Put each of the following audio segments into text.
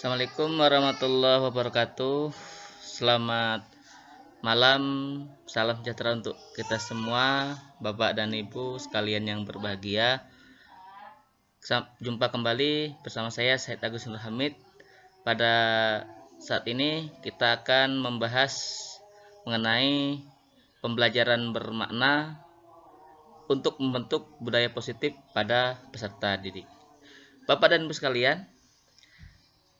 Assalamualaikum warahmatullahi wabarakatuh. Selamat malam, salam sejahtera untuk kita semua, Bapak dan Ibu sekalian yang berbahagia. Jumpa kembali bersama saya Said Agus Nur Hamid. Pada saat ini kita akan membahas mengenai pembelajaran bermakna untuk membentuk budaya positif pada peserta didik. Bapak dan Ibu sekalian,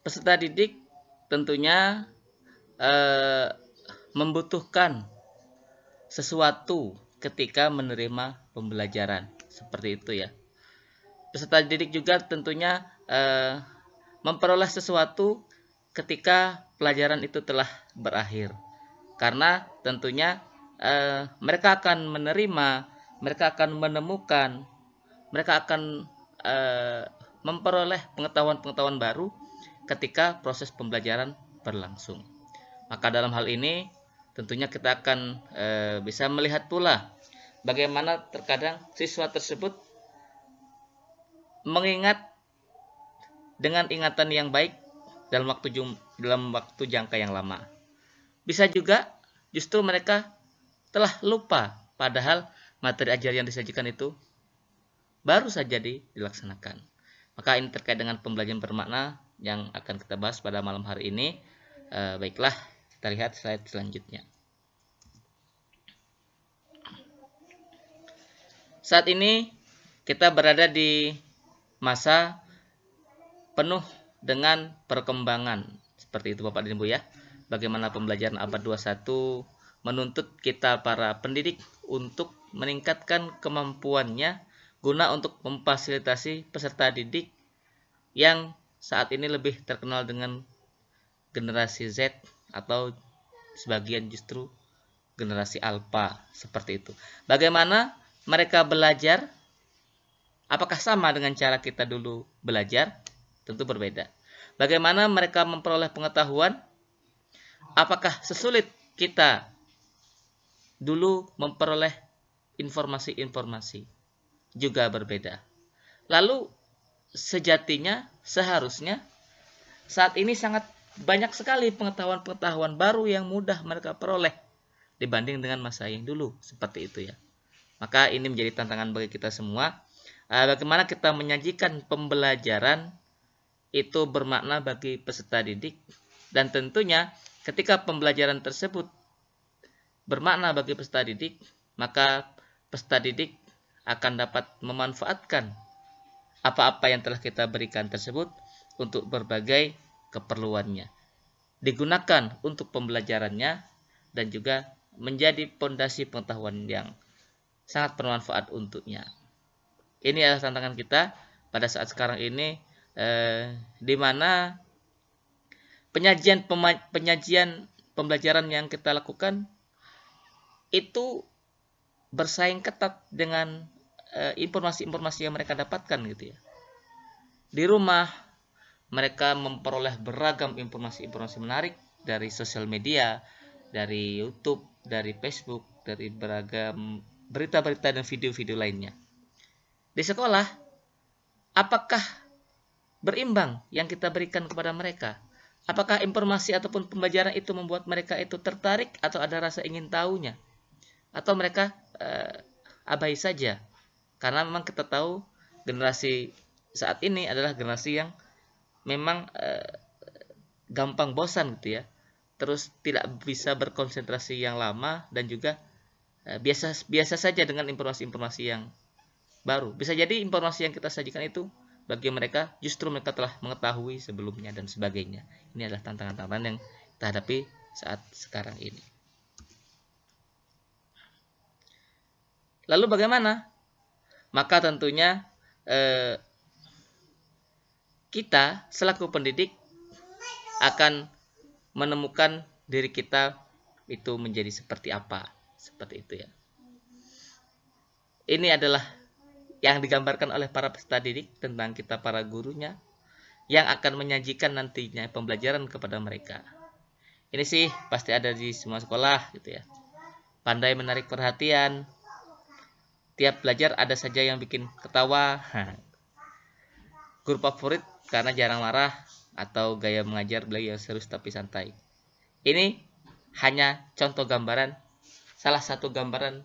peserta didik tentunya membutuhkan sesuatu ketika menerima pembelajaran seperti itu ya. Peserta didik juga tentunya memperoleh sesuatu ketika pelajaran itu telah berakhir, karena tentunya mereka akan menerima, mereka akan menemukan, mereka akan memperoleh pengetahuan-pengetahuan baru ketika proses pembelajaran berlangsung. Maka dalam hal ini tentunya kita akan bisa melihat pula bagaimana terkadang siswa tersebut mengingat dengan ingatan yang baik dalam waktu jangka yang lama. Bisa juga justru mereka telah lupa, padahal materi ajar yang disajikan itu baru saja dilaksanakan. Maka ini terkait dengan pembelajaran bermakna yang akan kita bahas pada malam hari ini. Baiklah, kita lihat slide selanjutnya. Saat ini kita berada di masa penuh dengan perkembangan. Seperti itu Bapak dan Ibu ya. Bagaimana pembelajaran abad 21 menuntut kita para pendidik untuk meningkatkan kemampuannya guna untuk memfasilitasi peserta didik yang saat ini lebih terkenal dengan generasi Z atau sebagian justru generasi alpha, seperti itu. Bagaimana mereka belajar? Apakah sama dengan cara kita dulu belajar? Tentu berbeda. Bagaimana mereka memperoleh pengetahuan? Apakah sesulit kita dulu memperoleh informasi-informasi? Juga berbeda. Lalu sejatinya, seharusnya saat ini sangat banyak sekali pengetahuan-pengetahuan baru yang mudah mereka peroleh dibanding dengan masa yang dulu, seperti itu ya. Maka ini menjadi tantangan bagi kita semua. Bagaimana kita menyajikan pembelajaran itu bermakna bagi peserta didik, dan tentunya ketika pembelajaran tersebut bermakna bagi peserta didik, maka peserta didik akan dapat memanfaatkan apa-apa yang telah kita berikan tersebut untuk berbagai keperluannya, digunakan untuk pembelajarannya, dan juga menjadi pondasi pengetahuan yang sangat bermanfaat untuknya. Ini adalah tantangan kita pada saat sekarang ini, di mana penyajian pembelajaran yang kita lakukan itu bersaing ketat dengan informasi-informasi yang mereka dapatkan gitu ya. Di rumah mereka memperoleh beragam informasi-informasi menarik dari sosial media, dari YouTube, dari Facebook, dari beragam berita-berita dan video-video lainnya. Di sekolah, apakah berimbang yang kita berikan kepada mereka? Apakah informasi ataupun pembelajaran itu membuat mereka itu tertarik atau ada rasa ingin tahunya? Atau mereka abai saja? Karena memang kita tahu generasi saat ini adalah generasi yang memang gampang bosan gitu ya, terus tidak bisa berkonsentrasi yang lama, dan juga biasa saja dengan informasi-informasi yang baru. Bisa jadi informasi yang kita sajikan itu bagi mereka justru mereka telah mengetahui sebelumnya dan sebagainya. Ini adalah tantangan-tantangan yang kita hadapi saat sekarang ini. Lalu bagaimana? Maka tentunya kita selaku pendidik akan menemukan diri kita itu menjadi seperti apa, seperti itu ya. Ini adalah yang digambarkan oleh para peserta didik tentang kita para gurunya yang akan menyajikan nantinya pembelajaran kepada mereka. Ini sih pasti ada di semua sekolah gitu ya. Pandai menarik perhatian, tiap belajar ada saja yang bikin ketawa. Guru favorit karena jarang marah atau gaya mengajar beliau yang serius tapi santai. Ini hanya contoh gambaran, salah satu gambaran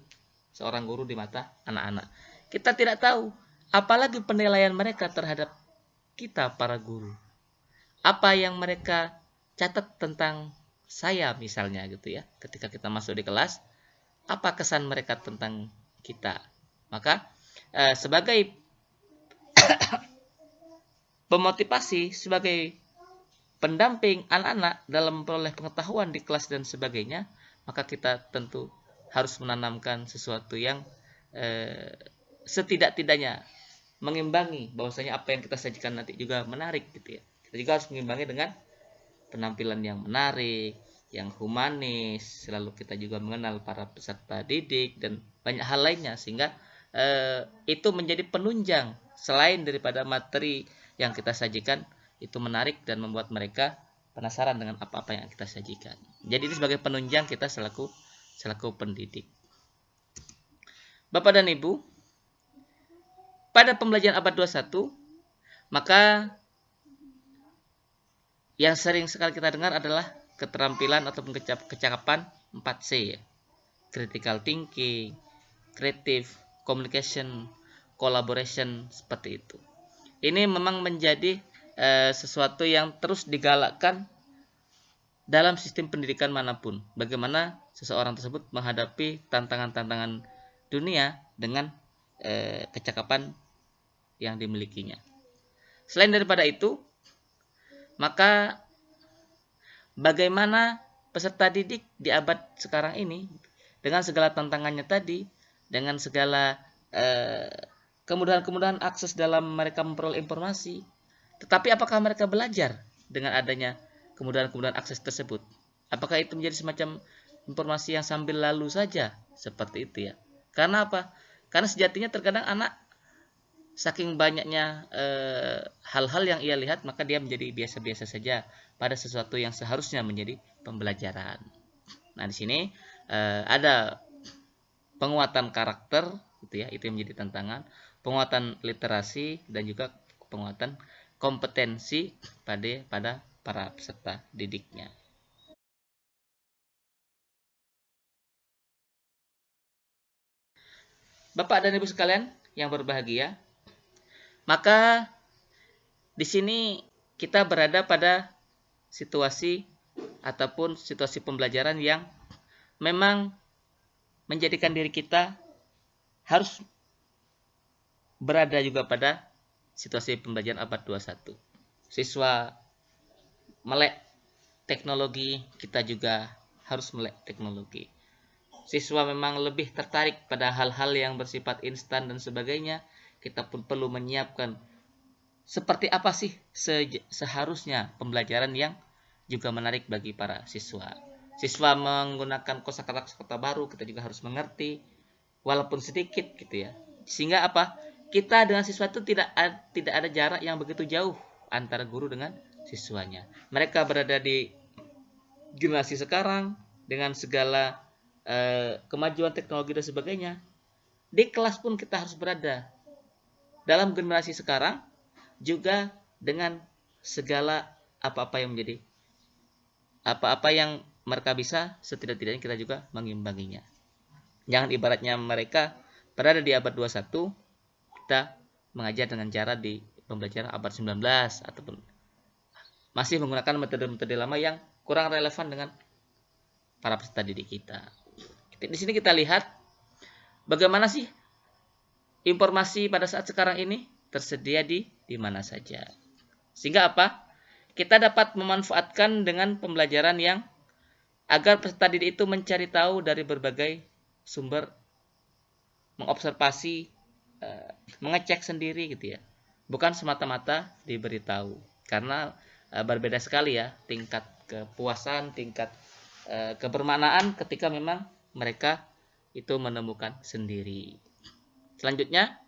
seorang guru di mata anak-anak. Kita tidak tahu apalagi penilaian mereka terhadap kita para guru. Apa yang mereka catat tentang saya misalnya gitu ya. Ketika kita masuk di kelas, apa kesan mereka tentang kita. Maka sebagai pemotivasi, sebagai pendamping anak-anak dalam memperoleh pengetahuan di kelas dan sebagainya, maka kita tentu harus menanamkan sesuatu yang setidak-tidaknya mengimbangi bahwasanya apa yang kita sajikan nanti juga menarik gitu ya. Kita juga harus mengimbangi dengan penampilan yang menarik, yang humanis, lalu kita juga mengenal para peserta didik dan banyak hal lainnya, sehingga itu menjadi penunjang selain daripada materi yang kita sajikan itu menarik dan membuat mereka penasaran dengan apa-apa yang kita sajikan. Jadi ini sebagai penunjang kita selaku pendidik. Bapak dan Ibu, pada pembelajaran abad 21, maka yang sering sekali kita dengar adalah keterampilan ataupun kecakapan 4C ya. Critical thinking, creative, communication, collaboration, seperti itu. Ini memang menjadi sesuatu yang terus digalakkan dalam sistem pendidikan manapun. Bagaimana seseorang tersebut menghadapi tantangan-tantangan dunia dengan kecakapan yang dimilikinya. Selain daripada itu, maka bagaimana peserta didik di abad sekarang ini dengan segala tantangannya tadi, dengan segala kemudahan-kemudahan akses dalam mereka memperoleh informasi, tetapi apakah mereka belajar dengan adanya kemudahan-kemudahan akses tersebut? Apakah itu menjadi semacam informasi yang sambil lalu saja? Seperti itu ya. Karena apa? Karena sejatinya terkadang anak saking banyaknya hal-hal yang ia lihat, maka dia menjadi biasa-biasa saja pada sesuatu yang seharusnya menjadi pembelajaran. Nah, di sini ada penguatan karakter, gitu ya, itu yang menjadi tantangan, penguatan literasi dan juga penguatan kompetensi pada para peserta didiknya. Bapak dan Ibu sekalian yang berbahagia, maka di sini kita berada pada situasi ataupun situasi pembelajaran yang memang menjadikan diri kita harus berada juga pada situasi pembelajaran abad 21. Siswa melek teknologi, kita juga harus melek teknologi. Siswa memang lebih tertarik pada hal-hal yang bersifat instan dan sebagainya, kita pun perlu menyiapkan seperti apa sih seharusnya pembelajaran yang juga menarik bagi para siswa. Siswa menggunakan kosakata baru, kita juga harus mengerti walaupun sedikit gitu ya. Sehingga apa? Kita dengan siswa itu tidak ada jarak yang begitu jauh antara guru dengan siswanya. Mereka berada di generasi sekarang dengan segala kemajuan teknologi dan sebagainya. Di kelas pun kita harus berada dalam generasi sekarang juga dengan segala apa-apa yang menjadi apa-apa yang mereka bisa, setidak-tidaknya kita juga mengimbanginya. Jangan ibaratnya mereka berada di abad 21, kita mengajar dengan cara di pembelajaran abad 19 ataupun masih menggunakan metode-metode lama yang kurang relevan dengan para peserta didik kita. Di sini kita lihat bagaimana sih informasi pada saat sekarang ini tersedia di mana saja. Sehingga apa? Kita dapat memanfaatkan dengan pembelajaran yang agar peserta didik itu mencari tahu dari berbagai sumber, mengobservasi, mengecek sendiri gitu ya. Bukan semata-mata diberitahu. Karena berbeda sekali ya tingkat kepuasan, tingkat kebermaknaan ketika memang mereka itu menemukan sendiri. Selanjutnya,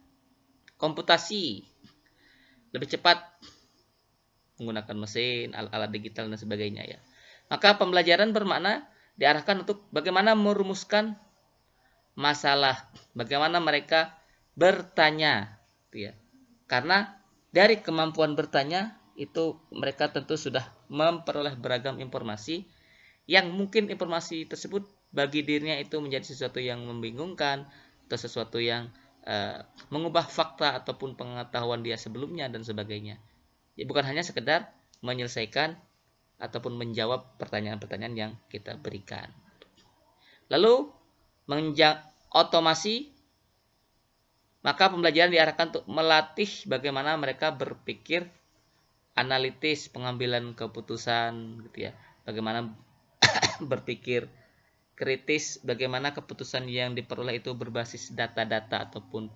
komputasi lebih cepat menggunakan mesin, alat-alat digital dan sebagainya ya. Maka pembelajaran bermakna diarahkan untuk bagaimana merumuskan masalah, bagaimana mereka bertanya, gitu ya. Karena dari kemampuan bertanya itu mereka tentu sudah memperoleh beragam informasi yang mungkin informasi tersebut bagi dirinya itu menjadi sesuatu yang membingungkan atau sesuatu yang mengubah fakta ataupun pengetahuan dia sebelumnya dan sebagainya. Ya, bukan hanya sekedar menyelesaikan ataupun menjawab pertanyaan-pertanyaan yang kita berikan. Lalu otomasi, maka pembelajaran diarahkan untuk melatih bagaimana mereka berpikir analitis, pengambilan keputusan gitu ya. Bagaimana berpikir kritis, bagaimana keputusan yang diperoleh itu berbasis data-data ataupun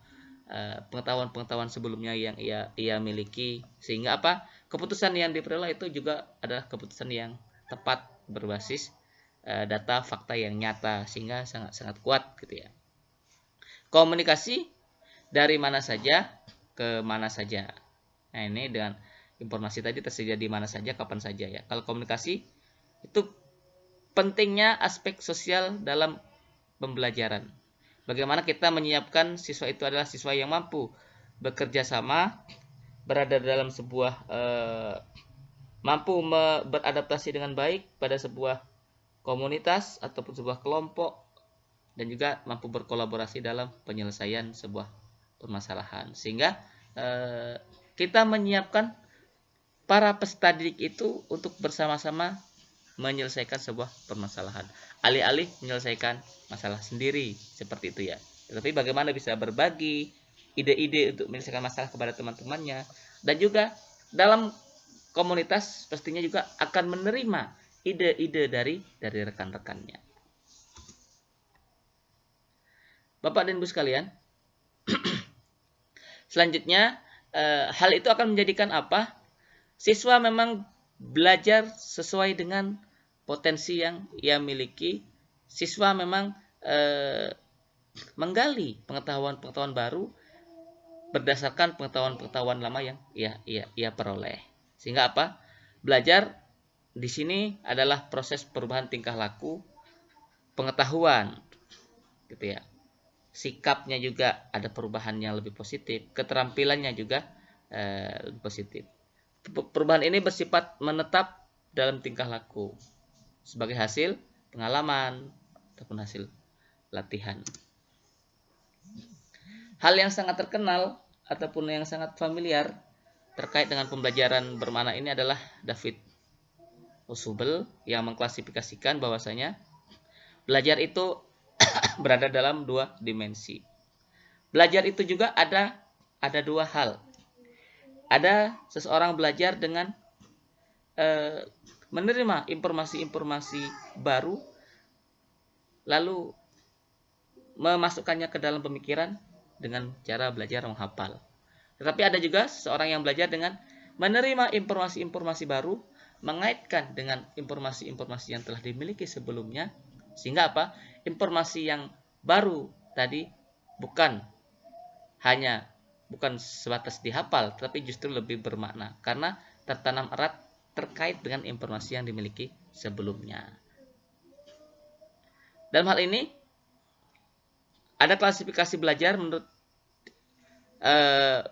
pengetahuan-pengetahuan sebelumnya yang ia miliki, sehingga apa? Keputusan yang diperoleh itu juga adalah keputusan yang tepat berbasis data fakta yang nyata, sehingga sangat-sangat kuat gitu ya. Komunikasi dari mana saja ke mana saja. Nah, ini dengan informasi tadi tersedia di mana saja, kapan saja ya. Kalau komunikasi itu pentingnya aspek sosial dalam pembelajaran. Bagaimana kita menyiapkan siswa itu adalah siswa yang mampu bekerja sama, berada dalam sebuah mampu beradaptasi dengan baik pada sebuah komunitas ataupun sebuah kelompok, dan juga mampu berkolaborasi dalam penyelesaian sebuah permasalahan. Sehingga kita menyiapkan para peserta didik itu untuk bersama-sama menyelesaikan sebuah permasalahan, alih-alih menyelesaikan masalah sendiri, seperti itu ya. Tetapi bagaimana bisa berbagi ide-ide untuk menyelesaikan masalah kepada teman-temannya, dan juga dalam komunitas pastinya juga akan menerima ide-ide dari rekan-rekannya. Bapak dan Ibu sekalian, selanjutnya hal itu akan menjadikan apa? Siswa memang belajar sesuai dengan potensi yang ia miliki. Siswa memang menggali pengetahuan-pengetahuan baru berdasarkan pengetahuan-pengetahuan lama yang ia peroleh. Sehingga apa? Belajar di sini adalah proses perubahan tingkah laku, pengetahuan, gitu ya. Sikapnya juga ada perubahan yang lebih positif, keterampilannya juga lebih positif. Perubahan ini bersifat menetap dalam tingkah laku sebagai hasil pengalaman ataupun hasil latihan. Hal yang sangat terkenal ataupun yang sangat familiar terkait dengan pembelajaran bermakna ini adalah David Ausubel yang mengklasifikasikan bahwasanya belajar itu berada dalam dua dimensi. Belajar itu juga ada dua hal. Ada seseorang belajar dengan menerima informasi-informasi baru, lalu memasukkannya ke dalam pemikiran dengan cara belajar menghafal. Tetapi ada juga seseorang yang belajar dengan menerima informasi-informasi baru, mengaitkan dengan informasi-informasi yang telah dimiliki sebelumnya, sehingga apa? Informasi yang baru tadi bukan sebatas dihafal, tetapi justru lebih bermakna karena tertanam erat terkait dengan informasi yang dimiliki sebelumnya. Dalam hal ini ada klasifikasi belajar menurut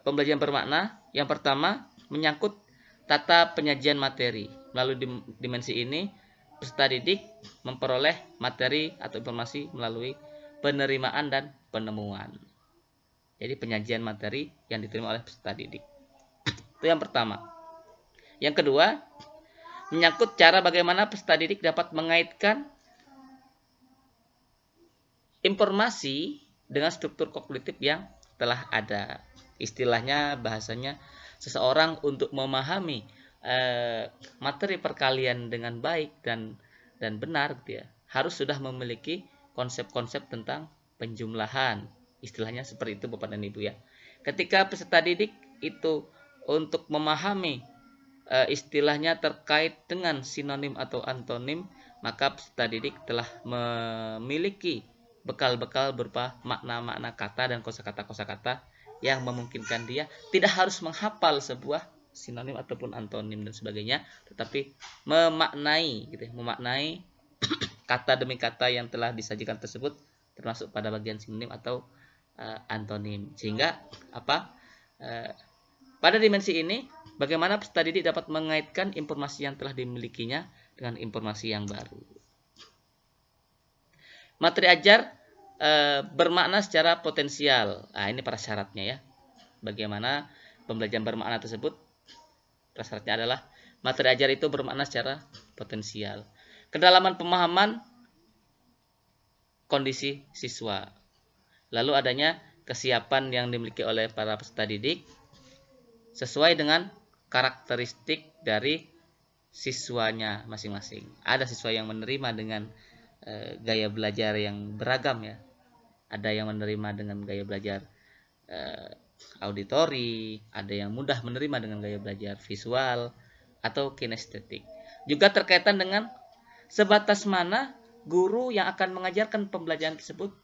pembelajaran bermakna. Yang pertama menyangkut tata penyajian materi. Melalui dimensi ini peserta didik memperoleh materi atau informasi melalui penerimaan dan penemuan. Jadi penyajian materi yang diterima oleh peserta didik. Itu yang pertama. Yang kedua, menyangkut cara bagaimana peserta didik dapat mengaitkan informasi dengan struktur kognitif yang telah ada. Istilahnya, bahasanya, seseorang untuk memahami materi perkalian dengan baik dan benar gitu ya, harus sudah memiliki konsep-konsep tentang penjumlahan. Istilahnya seperti itu Bapak dan Ibu ya. Ketika peserta didik itu untuk memahami istilahnya terkait dengan sinonim atau antonim, maka peserta didik telah memiliki bekal-bekal berupa makna-makna kata dan kosakata-kosakata yang memungkinkan dia tidak harus menghafal sebuah sinonim ataupun antonim dan sebagainya, tetapi memaknai gitu ya, memaknai kata demi kata yang telah disajikan tersebut, termasuk pada bagian sinonim atau antonim. Sehingga apa? Pada dimensi ini Bagaimana peserta didik dapat mengaitkan informasi yang telah dimilikinya dengan informasi yang baru. Materi ajar bermakna secara potensial. Nah, ini prasyaratnya ya. Bagaimana pembelajaran bermakna tersebut? Prasyaratnya adalah materi ajar itu bermakna secara potensial. Kedalaman pemahaman kondisi siswa. Lalu adanya kesiapan yang dimiliki oleh para peserta didik sesuai dengan karakteristik dari siswanya masing-masing. Ada siswa yang menerima dengan gaya belajar yang beragam ya. Ada yang menerima dengan gaya belajar auditori, ada yang mudah menerima dengan gaya belajar visual atau kinestetik. Juga terkaitan dengan sebatas mana guru yang akan mengajarkan pembelajaran tersebut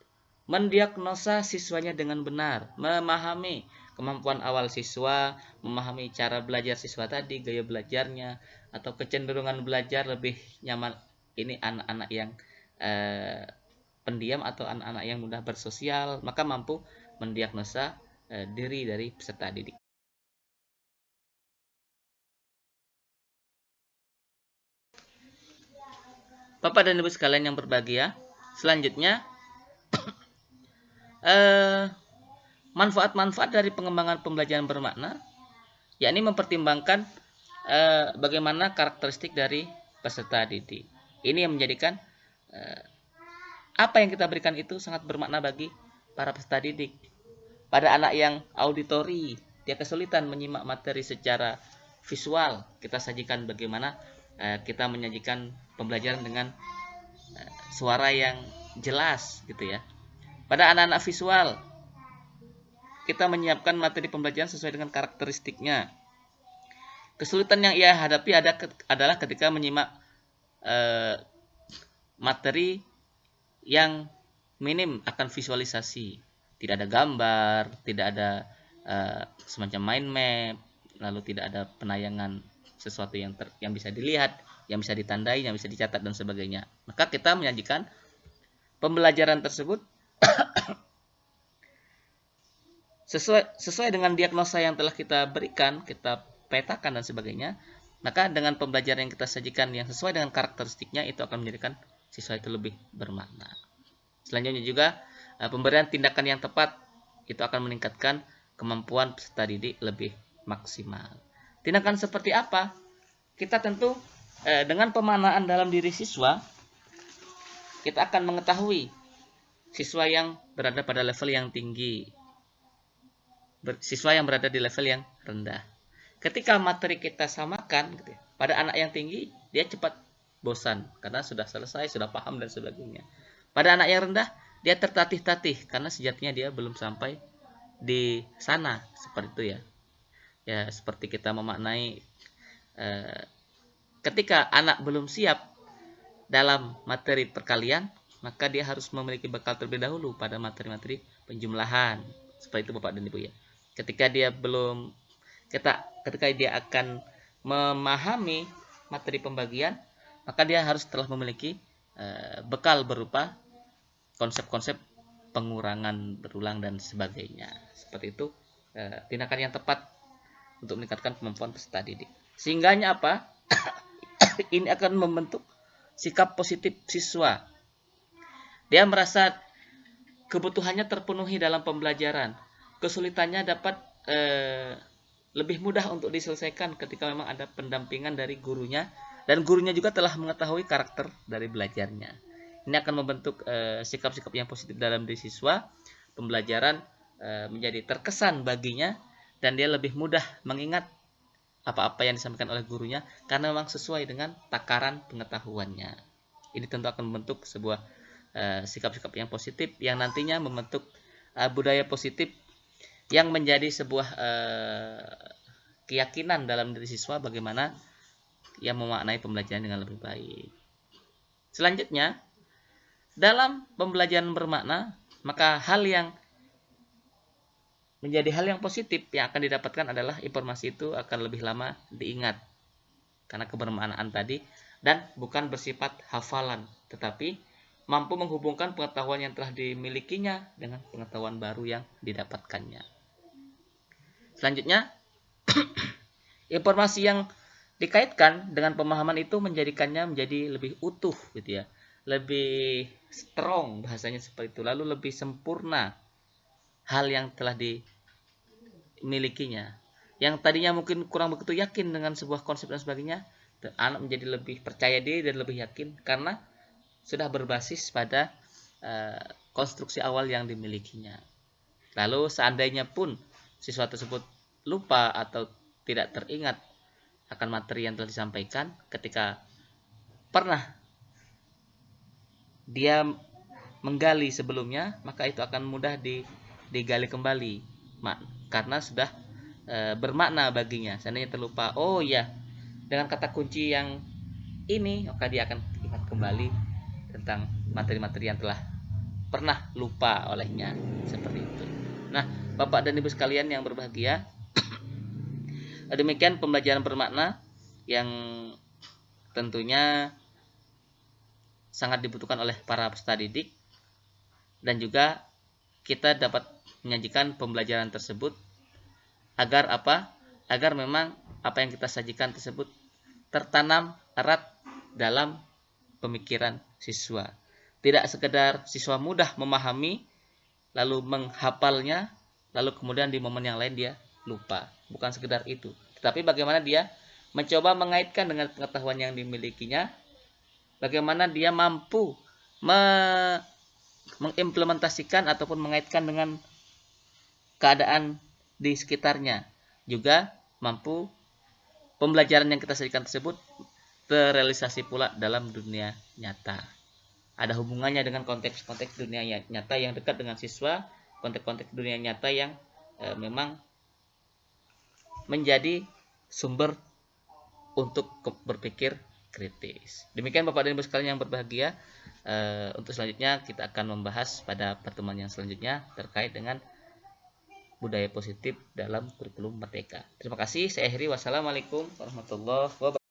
mendiagnosa siswanya dengan benar, memahami kemampuan awal siswa, memahami cara belajar siswa tadi, gaya belajarnya, atau kecenderungan belajar lebih nyaman. Ini anak-anak yang pendiam atau anak-anak yang mudah bersosial, maka mampu mendiagnosa diri dari peserta didik. Bapak dan Ibu sekalian yang berbahagia, selanjutnya manfaat-manfaat dari pengembangan pembelajaran bermakna, yakni mempertimbangkan bagaimana karakteristik dari peserta didik. Ini yang menjadikan apa yang kita berikan itu sangat bermakna bagi para peserta didik. Pada anak yang auditori, dia kesulitan menyimak materi secara visual, kita sajikan bagaimana kita menyajikan pembelajaran dengan suara yang jelas gitu ya. Pada anak-anak visual, kita menyiapkan materi pembelajaran sesuai dengan karakteristiknya. Kesulitan yang ia hadapi adalah ketika menyimak materi yang minim akan visualisasi. Tidak ada gambar, tidak ada semacam mind map, lalu tidak ada penayangan sesuatu yang bisa dilihat, yang bisa ditandai, yang bisa dicatat dan sebagainya. Maka kita menyajikan pembelajaran tersebut sesuai dengan diagnosa yang telah kita berikan, kita petakan dan sebagainya. Maka dengan pembelajaran yang kita sajikan yang sesuai dengan karakteristiknya, itu akan menjadikan siswa itu lebih bermakna. Selanjutnya juga pemberian tindakan yang tepat itu akan meningkatkan kemampuan peserta didik lebih maksimal. Tindakan seperti apa? Kita tentu dengan pemaknaan dalam diri siswa, kita akan mengetahui siswa yang berada pada level yang tinggi, siswa yang berada di level yang rendah. Ketika materi kita samakan gitu, pada anak yang tinggi, dia cepat bosan karena sudah selesai, sudah paham dan sebagainya. Pada anak yang rendah, dia tertatih-tatih karena sejatinya dia belum sampai di sana, seperti itu ya. Ya, seperti kita memaknai ketika anak belum siap dalam materi perkalian, maka dia harus memiliki bekal terlebih dahulu pada materi-materi penjumlahan. Seperti itu Bapak dan Ibu ya. Ketika dia akan memahami materi pembagian, maka dia harus telah memiliki bekal berupa konsep-konsep pengurangan berulang dan sebagainya. Seperti itu tindakan yang tepat untuk meningkatkan kemampuan peserta didik. Sehingganya apa? Ini akan membentuk sikap positif siswa. Dia merasa kebutuhannya terpenuhi dalam pembelajaran. Kesulitannya dapat lebih mudah untuk diselesaikan ketika memang ada pendampingan dari gurunya, dan gurunya juga telah mengetahui karakter dari belajarnya. Ini akan membentuk sikap-sikap yang positif dalam diri siswa. Pembelajaran menjadi terkesan baginya, dan dia lebih mudah mengingat apa-apa yang disampaikan oleh gurunya karena memang sesuai dengan takaran pengetahuannya. Ini tentu akan membentuk sebuah sikap-sikap yang positif yang nantinya membentuk budaya positif yang menjadi sebuah keyakinan dalam diri siswa bagaimana ia memaknai pembelajaran dengan lebih baik. Selanjutnya, dalam pembelajaran bermakna, maka hal yang menjadi hal yang positif yang akan didapatkan adalah informasi itu akan lebih lama diingat karena kebermaknaan tadi, dan bukan bersifat hafalan, tetapi mampu menghubungkan pengetahuan yang telah dimilikinya dengan pengetahuan baru yang didapatkannya. Selanjutnya, Informasi yang dikaitkan dengan pemahaman itu menjadikannya menjadi lebih utuh gitu ya. Lebih strong bahasanya seperti itu. Lalu lebih sempurna hal yang telah dimilikinya. Yang tadinya mungkin kurang begitu yakin dengan sebuah konsep dan sebagainya, anak menjadi lebih percaya diri dan lebih yakin karena sudah berbasis pada konstruksi awal yang dimilikinya. Lalu seandainya pun siswa tersebut lupa atau tidak teringat akan materi yang telah disampaikan ketika pernah dia menggali sebelumnya, maka itu akan mudah digali kembali karena sudah bermakna baginya. Seandainya terlupa, oh ya, dengan kata kunci yang ini, maka dia akan ingat kembali tentang materi-materi yang telah pernah lupa olehnya, seperti itu. Nah, Bapak dan Ibu sekalian yang berbahagia, demikian pembelajaran bermakna yang tentunya sangat dibutuhkan oleh para peserta didik, dan juga kita dapat menyajikan pembelajaran tersebut agar apa? Agar memang apa yang kita sajikan tersebut tertanam erat dalam pemikiran siswa. Tidak sekedar siswa mudah memahami lalu menghafalnya, lalu kemudian di momen yang lain dia lupa. Bukan sekedar itu, tetapi bagaimana dia mencoba mengaitkan dengan pengetahuan yang dimilikinya, bagaimana dia mampu mengimplementasikan ataupun mengaitkan dengan keadaan di sekitarnya. Juga mampu pembelajaran yang kita sajikan tersebut terrealisasi pula dalam dunia nyata. Ada hubungannya dengan konteks-konteks dunia nyata yang dekat dengan siswa, konteks-konteks dunia nyata yang memang menjadi sumber untuk berpikir kritis. Demikian Bapak dan Ibu sekalian yang berbahagia. Untuk selanjutnya kita akan membahas pada pertemuan yang selanjutnya terkait dengan budaya positif dalam kurikulum merdeka. Terima kasih. Saya akhiri. Wassalamualaikum warahmatullahi wabarakatuh.